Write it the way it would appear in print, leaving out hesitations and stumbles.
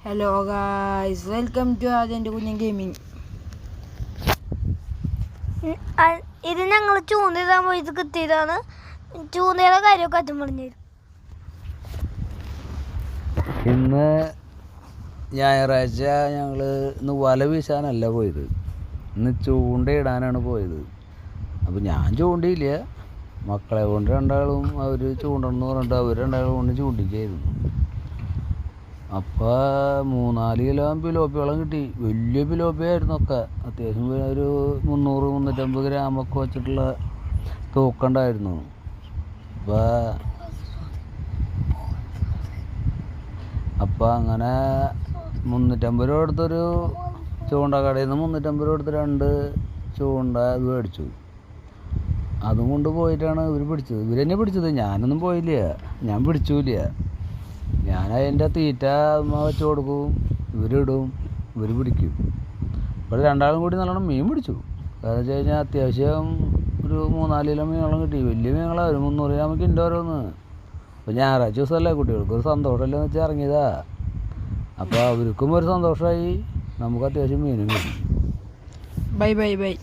Hello guys, welcome to ആദ്യൻ്റെ കുഞ്ഞൻ gaming. ഇത് ഞങ്ങൾ ചൂണ്ടിടാൻ പോയത് കിട്ടിയതാണ്. ചൂണ്ടയുടെ കാര്യമൊക്കെ അച്ഛൻ പറഞ്ഞു തരും. ഇന്ന് ഞായറാഴ്ച ഞങ്ങൾ ഇന്ന് വല വീശാനല്ല പോയത്, ഇന്ന് ചൂണ്ടയിടാനാണ് പോയത്. അപ്പോൾ ഞാൻ ചൂണ്ടിയില്ല, മക്കളെ കൊണ്ട് രണ്ടാളും അവർ ചൂണ്ടെന്ന് പറഞ്ഞിട്ട് അവർ രണ്ടാളും കൊണ്ട് ചൂണ്ടിക്കായിരുന്നു. അപ്പോൾ 3-4 കിലോ പിലോപ്പിയോളം കിട്ടി. വലിയ പിലോപ്പിയായിരുന്നു ഒക്കെ. അത്യാവശ്യം ഒരു 300-350 ഗ്രാമൊക്കെ വെച്ചിട്ടുള്ള തൂക്കണ്ടായിരുന്നു. അപ്പോൾ അങ്ങനെ 350 രൂപ കൊടുത്തൊരു ചൂണ്ട, കടയിൽ നിന്ന് 350 രൂപ കൊടുത്ത് 2 ചൂണ്ട ഇത് മേടിച്ചു. അതും കൊണ്ട് പോയിട്ടാണ് ഇവർ പിടിച്ചത്. ഇവർ തന്നെ പിടിച്ചത്, ഞാനൊന്നും പോയില്ല, ഞാൻ പിടിച്ചില്ല. ഞാൻ അതിൻ്റെ തീറ്റ വെച്ച് കൊടുക്കും, ഇവരിടും, ഇവർ പിടിക്കും. ഇപ്പോൾ രണ്ടാളും കൂടി നല്ലോണം മീൻ പിടിച്ചു. കാരണം വെച്ച് കഴിഞ്ഞാൽ അത്യാവശ്യം ഒരു 3-4 കിലോ മീനോളം കിട്ടി. വലിയ മീനുകളാണ്, ഒരു 300 ഗ്രാമൊക്കെ ഉണ്ട് ഓരോന്ന്. അപ്പോൾ ഞായറാഴ്ച ദിവസമല്ലേ, കുട്ടികൾക്കൊരു സന്തോഷമല്ലേ എന്ന് വെച്ചാൽ ഇറങ്ങിയതാ. അപ്പോൾ അവർക്കും ഒരു സന്തോഷമായി, നമുക്ക് അത്യാവശ്യം മീനും കിട്ടി. Bye bye bye.